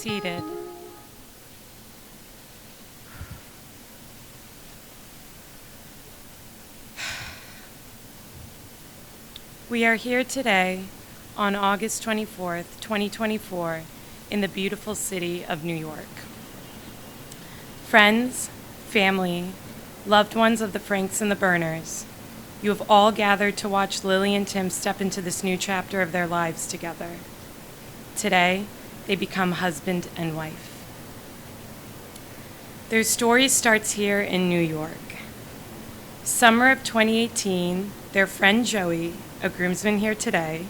seated. We are here today on August 24th, 2024, in the beautiful city of New York. Friends, family, loved ones of the Franks and the Burners, you have all gathered to watch Lily and Tim step into this new chapter of their lives together. Today, they become husband and wife. Their story starts here in New York. Summer of 2018, their friend Joey, a groomsman here today,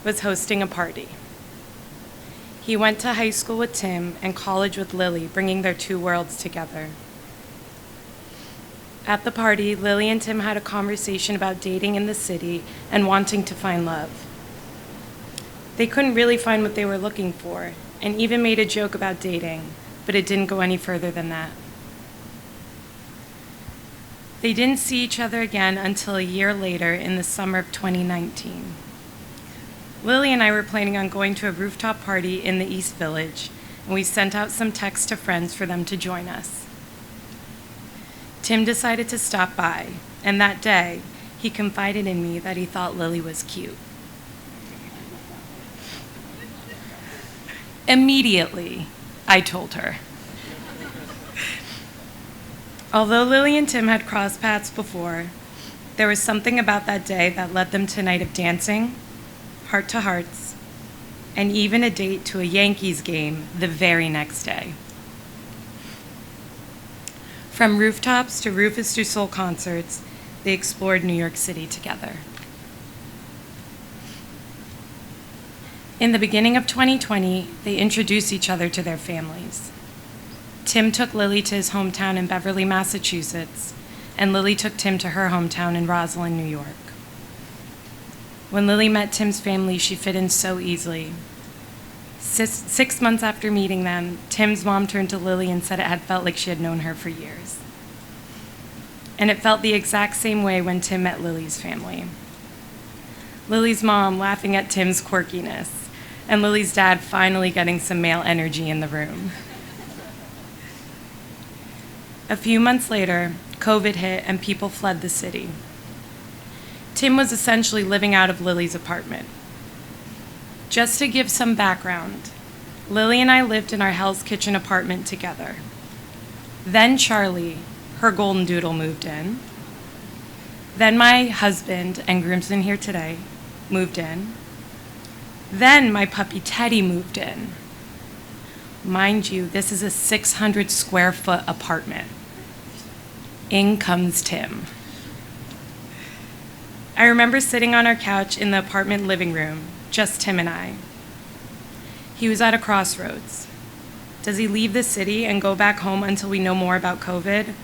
was hosting a party. He went to high school with Tim and college with Lily, bringing their two worlds together. At the party, Lily and Tim had a conversation about dating in the city and wanting to find love. They couldn't really find what they were looking for, and even made a joke about dating, but it didn't go any further than that. They didn't see each other again until a year later in the summer of 2019. Lily and I were planning on going to a rooftop party in the East Village, and we sent out some texts to friends for them to join us. Tim decided to stop by, and that day, he confided in me that he thought Lily was cute. Immediately, I told her. Although Lily and Tim had crossed paths before, there was something about that day that led them to a night of dancing, heart-to-hearts, and even a date to a Yankees game the very next day. From rooftops to Rufus Du Sol concerts, they explored New York City together. In the beginning of 2020, they introduced each other to their families. Tim took Lily to his hometown in Beverly, Massachusetts, and Lily took Tim to her hometown in Roslyn, New York. When Lily met Tim's family, she fit in so easily. 6 months after meeting them, Tim's mom turned to Lily and said it had felt like she had known her for years. And it felt the exact same way when Tim met Lily's family. Lily's mom laughing at Tim's quirkiness, and Lily's dad finally getting some male energy in the room. A few months later, COVID hit and people fled the city. Tim was essentially living out of Lily's apartment. Just to give some background, Lily and I lived in our Hell's Kitchen apartment together. Then Charlie, her golden doodle, moved in. Then my husband and groomsman here today moved in. Then my puppy Teddy moved in. Mind you, this is a 600 square foot apartment. In comes Tim. I remember sitting on our couch in the apartment living room, just Tim and I. He was at a crossroads. Does he leave the city and go back home until we know more about COVID?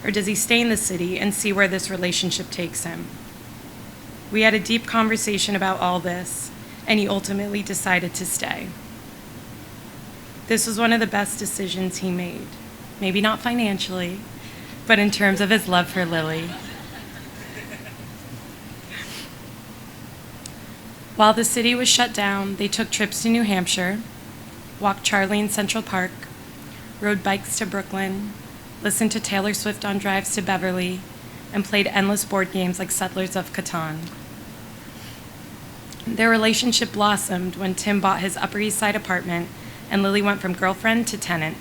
Or does he stay in the city and see where this relationship takes him? We had a deep conversation about all this, and he ultimately decided to stay. This was one of the best decisions he made. Maybe not financially, but in terms of his love for Lily. While the city was shut down, they took trips to New Hampshire, walked Charlie in Central Park, rode bikes to Brooklyn, listened to Taylor Swift on drives to Beverly, and played endless board games like Settlers of Catan. Their relationship blossomed when Tim bought his Upper East Side apartment and Lily went from girlfriend to tenant.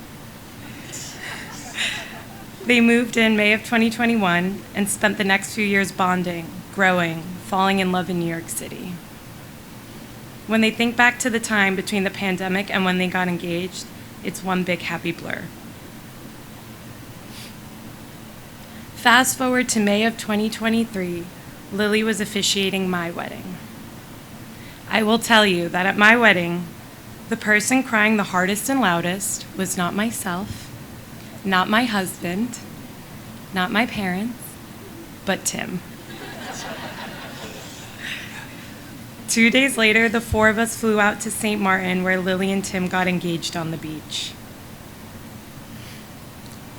They moved in May of 2021 and spent the next few years bonding, growing, falling in love in New York City. When they think back to the time between the pandemic and when they got engaged, it's one big happy blur. Fast forward to May of 2023, Lily was officiating my wedding. I will tell you that at my wedding, the person crying the hardest and loudest was not myself, not my husband, not my parents, but Tim. 2 days later, the four of us flew out to St. Martin, where Lily and Tim got engaged on the beach.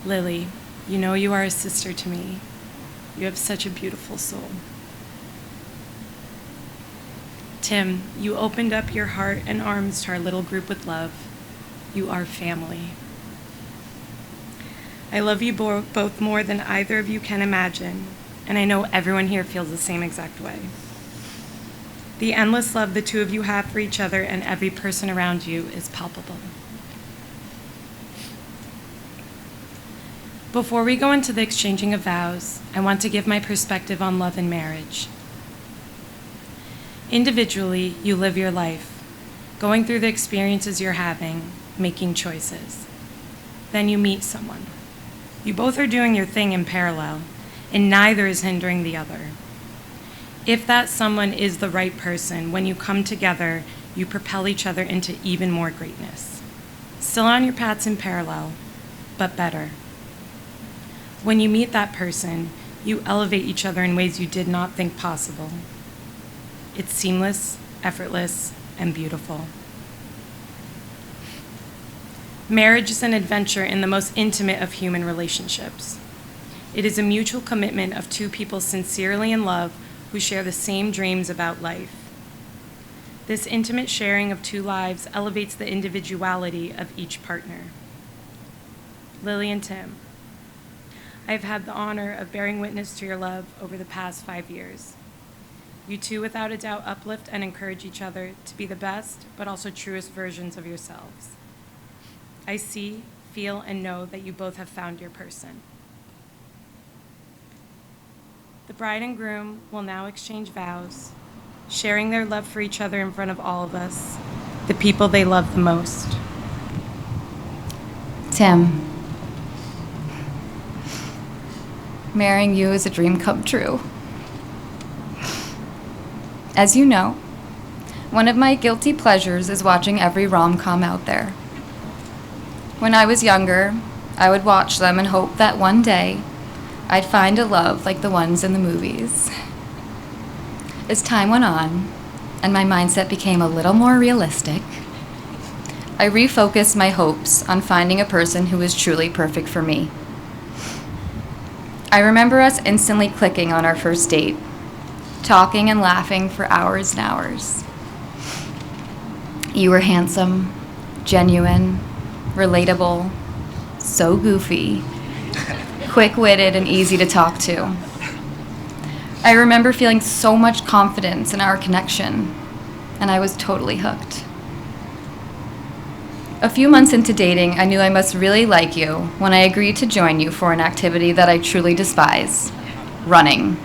Lily, you know you are a sister to me. You have such a beautiful soul. Tim, you opened up your heart and arms to our little group with love. You are family. I love you both more than either of you can imagine, and I know everyone here feels the same exact way. The endless love the two of you have for each other and every person around you is palpable. Before we go into the exchanging of vows, I want to give my perspective on love and marriage. Individually, you live your life, going through the experiences you're having, making choices. Then you meet someone. You both are doing your thing in parallel, and neither is hindering the other. If that someone is the right person, when you come together, you propel each other into even more greatness. Still on your paths in parallel, but better. When you meet that person, you elevate each other in ways you did not think possible. It's seamless, effortless, and beautiful. Marriage is an adventure in the most intimate of human relationships. It is a mutual commitment of two people sincerely in love who share the same dreams about life. This intimate sharing of two lives elevates the individuality of each partner. Lily and Tim, I have had the honor of bearing witness to your love over the past 5 years. You two, without a doubt, uplift and encourage each other to be the best, but also truest versions of yourselves. I see, feel, and know that you both have found your person. The bride and groom will now exchange vows, sharing their love for each other in front of all of us, the people they love the most. Tim, marrying you is a dream come true. As you know, one of my guilty pleasures is watching every rom-com out there. When I was younger, I would watch them and hope that one day I'd find a love like the ones in the movies. As time went on, and my mindset became a little more realistic, I refocused my hopes on finding a person who was truly perfect for me. I remember us instantly clicking on our first date, talking and laughing for hours and hours. You were handsome, genuine, relatable, so goofy, quick-witted, and easy to talk to. I remember feeling so much confidence in our connection, and I was totally hooked. A few months into dating, I knew I must really like you when I agreed to join you for an activity that I truly despise, running.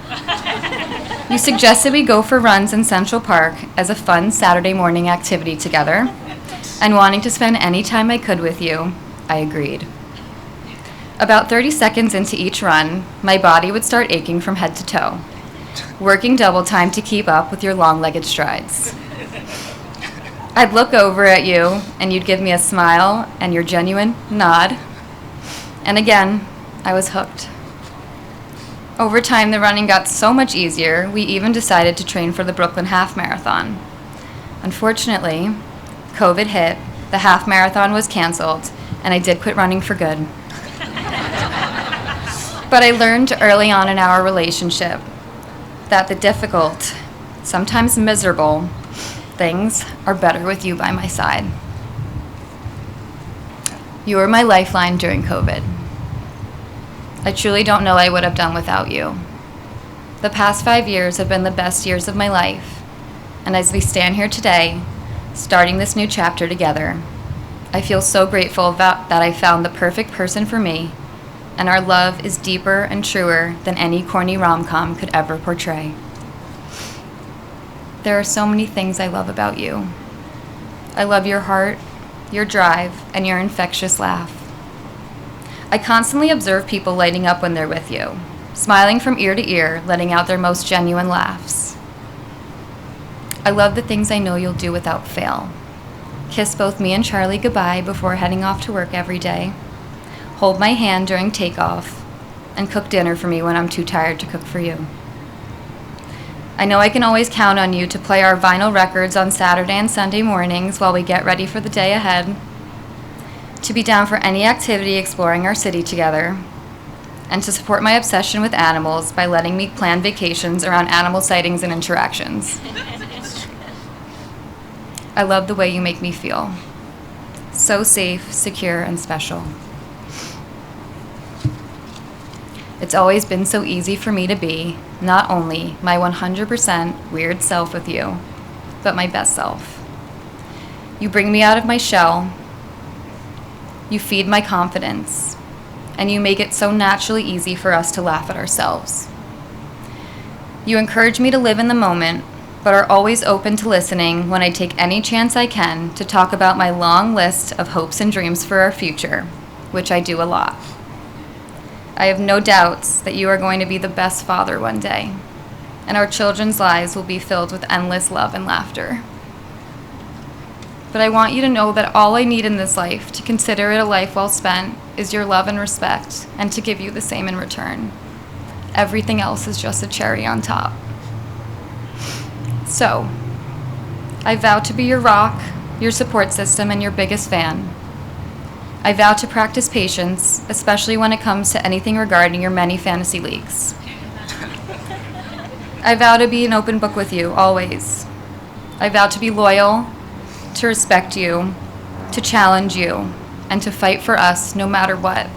You suggested we go for runs in Central Park as a fun Saturday morning activity together, and wanting to spend any time I could with you, I agreed. About 30 seconds into each run, my body would start aching from head to toe, working double time to keep up with your long-legged strides. I'd look over at you, and you'd give me a smile and your genuine nod. And again, I was hooked. Over time, the running got so much easier, we even decided to train for the Brooklyn Half Marathon. Unfortunately, COVID hit, the half marathon was canceled, and I did quit running for good. But I learned early on in our relationship that the difficult, sometimes miserable, things are better with you by my side. You were my lifeline during COVID. I truly don't know I would have done without you. The past 5 years have been the best years of my life, and as we stand here today, starting this new chapter together, I feel so grateful that I found the perfect person for me, and our love is deeper and truer than any corny rom-com could ever portray. There are so many things I love about you. I love your heart, your drive, and your infectious laugh. I constantly observe people lighting up when they're with you, smiling from ear to ear, letting out their most genuine laughs. I love the things I know you'll do without fail. Kiss both me and Charlie goodbye before heading off to work every day. Hold my hand during takeoff, and cook dinner for me when I'm too tired to cook for you. I know I can always count on you to play our vinyl records on Saturday and Sunday mornings while we get ready for the day ahead, to be down for any activity exploring our city together, and to support my obsession with animals by letting me plan vacations around animal sightings and interactions. I love the way you make me feel. So safe, secure, and special. It's always been so easy for me to be not only my 100% weird self with you, but my best self. You bring me out of my shell, you feed my confidence, and you make it so naturally easy for us to laugh at ourselves. You encourage me to live in the moment, but are always open to listening when I take any chance I can to talk about my long list of hopes and dreams for our future, which I do a lot. I have no doubts that you are going to be the best father one day, and our children's lives will be filled with endless love and laughter. But I want you to know that all I need in this life to consider it a life well spent is your love and respect, and to give you the same in return. Everything else is just a cherry on top. So, I vow to be your rock, your support system, and your biggest fan. I vow to practice patience, especially when it comes to anything regarding your many fantasy leagues. I vow to be an open book with you, always. I vow to be loyal, to respect you, to challenge you, and to fight for us no matter what.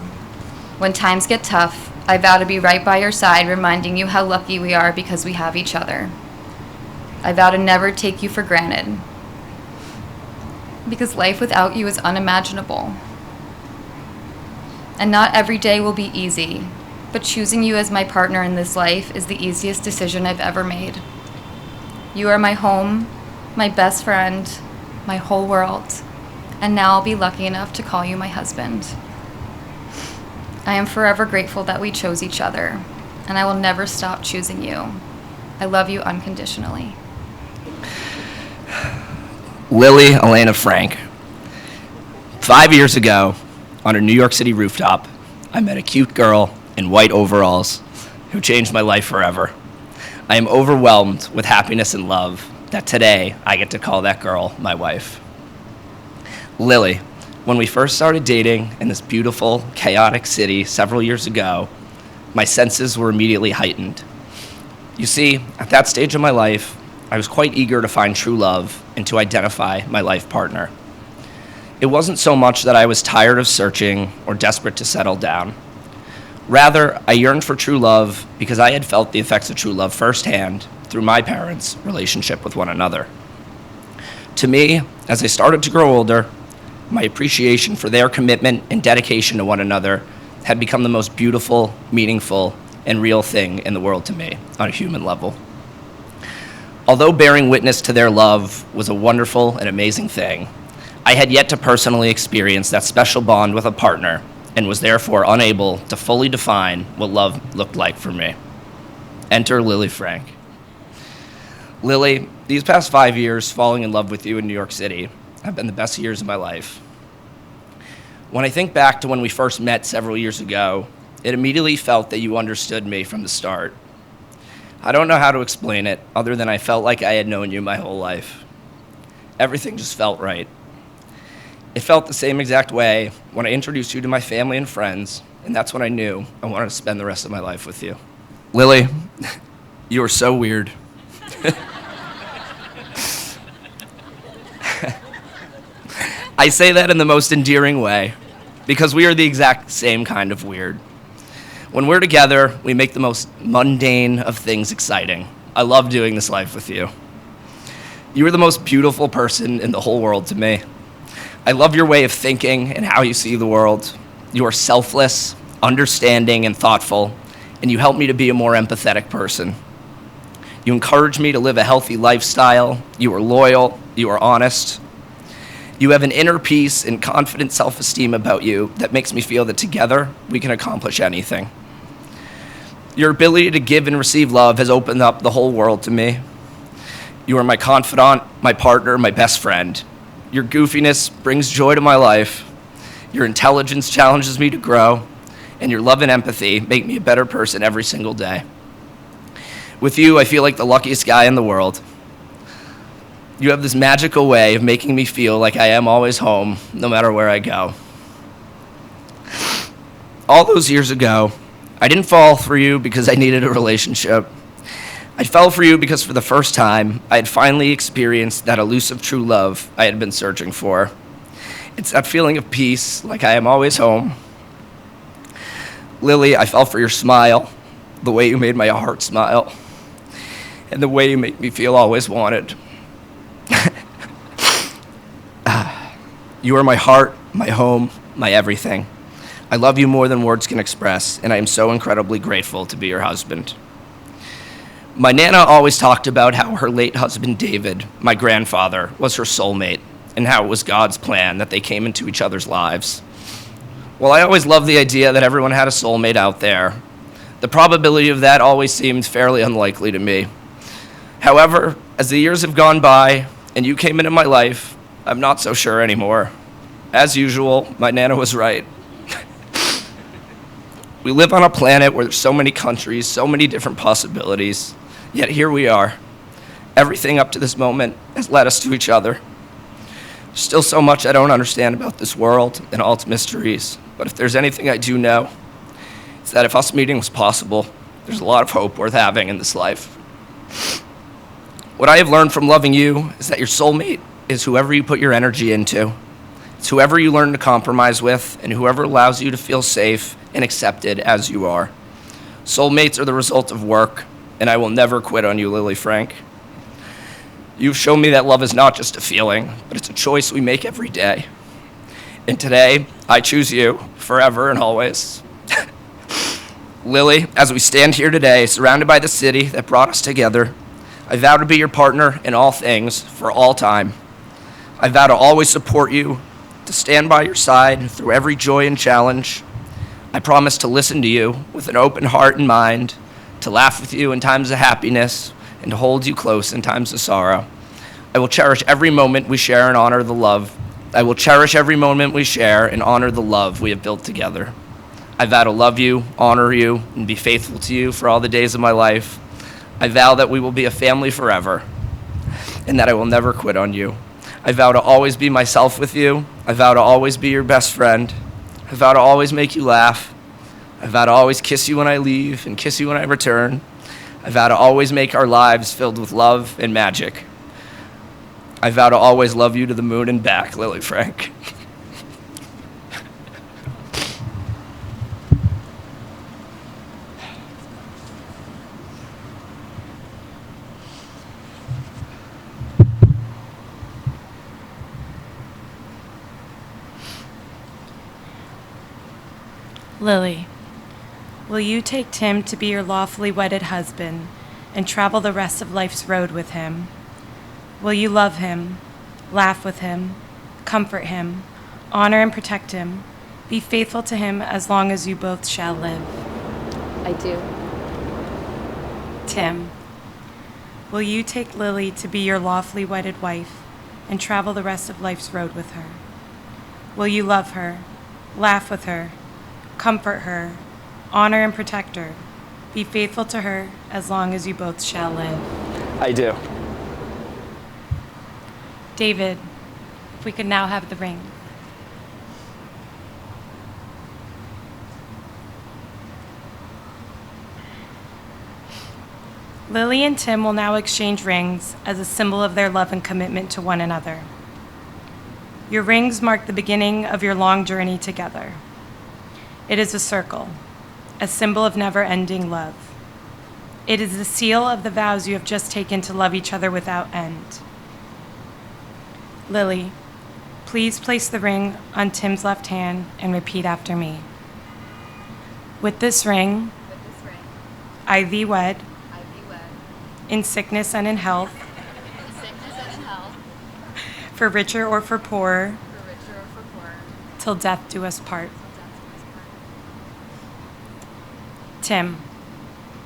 When times get tough, I vow to be right by your side, reminding you how lucky we are because we have each other. I vow to never take you for granted, because life without you is unimaginable. And not every day will be easy, but choosing you as my partner in this life is the easiest decision I've ever made. You are my home, my best friend, my whole world, and now I'll be lucky enough to call you my husband. I am forever grateful that we chose each other, and I will never stop choosing you. I love you unconditionally. Lily Elena Frank. 5 years ago, on a New York City rooftop, I met a cute girl in white overalls who changed my life forever. I am overwhelmed with happiness and love that today I get to call that girl my wife. Lily, when we first started dating in this beautiful, chaotic city several years ago, my senses were immediately heightened. You see, at that stage of my life, I was quite eager to find true love and to identify my life partner. It wasn't so much that I was tired of searching or desperate to settle down. Rather, I yearned for true love because I had felt the effects of true love firsthand through my parents' relationship with one another. To me, as I started to grow older, my appreciation for their commitment and dedication to one another had become the most beautiful, meaningful, and real thing in the world to me on a human level. Although bearing witness to their love was a wonderful and amazing thing, I had yet to personally experience that special bond with a partner and was therefore unable to fully define what love looked like for me. Enter Lily Frank. Lily, these past 5 years falling in love with you in New York City have been the best years of my life. When I think back to when we first met several years ago, it immediately felt that you understood me from the start. I don't know how to explain it other than I felt like I had known you my whole life. Everything just felt right. It felt the same exact way when I introduced you to my family and friends, and that's when I knew I wanted to spend the rest of my life with you. Lily, you are so weird. I say that in the most endearing way, because we are the exact same kind of weird. When we're together, we make the most mundane of things exciting. I love doing this life with you. You are the most beautiful person in the whole world to me. I love your way of thinking and how you see the world. You are selfless, understanding, and thoughtful, and you help me to be a more empathetic person. You encourage me to live a healthy lifestyle. You are loyal. You are honest. You have an inner peace and confident self-esteem about you that makes me feel that together we can accomplish anything. Your ability to give and receive love has opened up the whole world to me. You are my confidant, my partner, my best friend. Your goofiness brings joy to my life. Your intelligence challenges me to grow, and your love and empathy make me a better person every single day. With you, I feel like the luckiest guy in the world. You have this magical way of making me feel like I am always home, no matter where I go. All those years ago, I didn't fall for you because I needed a relationship. I fell for you because for the first time, I had finally experienced that elusive true love I had been searching for. It's that feeling of peace, like I am always home. Lily, I fell for your smile, the way you made my heart smile, and the way you make me feel always wanted. You are my heart, my home, my everything. I love you more than words can express, and I am so incredibly grateful to be your husband. My Nana always talked about how her late husband, David, my grandfather, was her soulmate, and how it was God's plan that they came into each other's lives. Well, I always loved the idea that everyone had a soulmate out there. The probability of that always seemed fairly unlikely to me. However, as the years have gone by and you came into my life, I'm not so sure anymore. As usual, my Nana was right. We live on a planet where there's so many countries, so many different possibilities, yet here we are. Everything up to this moment has led us to each other. There's still so much I don't understand about this world and all its mysteries, but if there's anything I do know, it's that if us meeting was possible, there's a lot of hope worth having in this life. What I have learned from loving you is that your soulmate is whoever you put your energy into. It's whoever you learn to compromise with and whoever allows you to feel safe and accepted as you are. Soulmates are the result of work, and I will never quit on you, Lily Frank. You've shown me that love is not just a feeling, but it's a choice we make every day. And today, I choose you, forever and always. Lily, as we stand here today, surrounded by the city that brought us together, I vow to be your partner in all things for all time. I vow to always support you, to stand by your side through every joy and challenge. I promise to listen to you with an open heart and mind, to laugh with you in times of happiness, and to hold you close in times of sorrow. I will cherish every moment we share and honor the love. I will cherish every moment we share and honor the love we have built together. I vow to love you, honor you, and be faithful to you for all the days of my life. I vow that we will be a family forever, and that I will never quit on you. I vow to always be myself with you. I vow to always be your best friend. I vow to always make you laugh. I vow to always kiss you when I leave and kiss you when I return. I vow to always make our lives filled with love and magic. I vow to always love you to the moon and back, Lily Frank. Lily, will you take Tim to be your lawfully wedded husband and travel the rest of life's road with him? Will you love him, laugh with him, comfort him, honor and protect him, be faithful to him as long as you both shall live? I do. Tim, will you take Lily to be your lawfully wedded wife and travel the rest of life's road with her? Will you love her, laugh with her, comfort her, honor and protect her, be faithful to her as long as you both shall live? I do. David, if we could now have the ring. Lily and Tim will now exchange rings as a symbol of their love and commitment to one another. Your rings mark the beginning of your long journey together. It is a circle, a symbol of never-ending love. It is the seal of the vows you have just taken to love each other without end. Lily, please place the ring on Tim's left hand and repeat after me. With this ring, I thee wed, in sickness and in health, for richer or for poorer, till death do us part. Tim,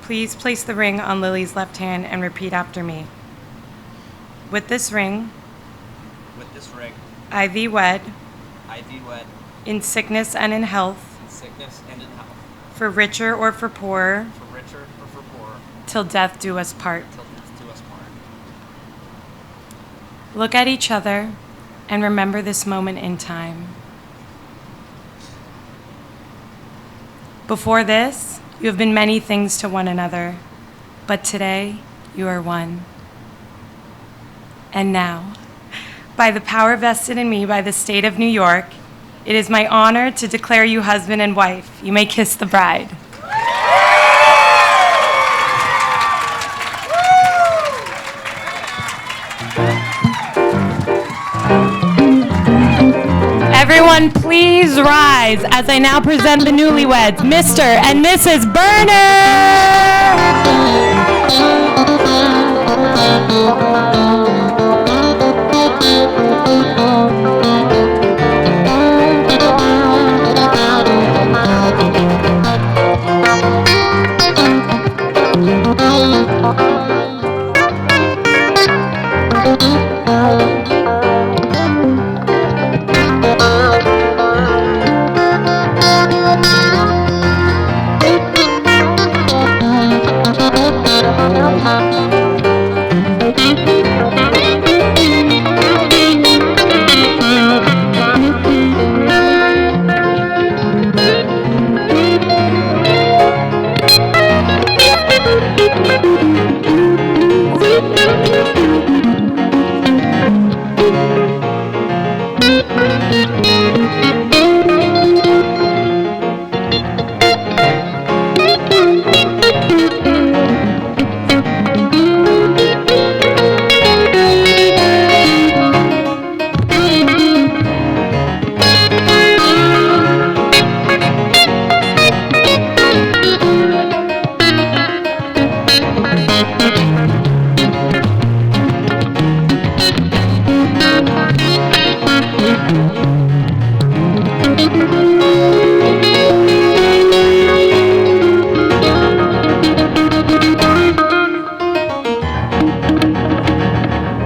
please place the ring on Lily's left hand and repeat after me. With this ring, I thee wed, in sickness and in health, for richer or for poorer, till death do us part. Look at each other and remember this moment in time. Before this, you have been many things to one another, but today you are one. And now, by the power vested in me by the state of New York, it is my honor to declare you husband and wife. You may kiss the bride. Everyone, please rise as I now present the newlyweds, Mr. and Mrs. Burners.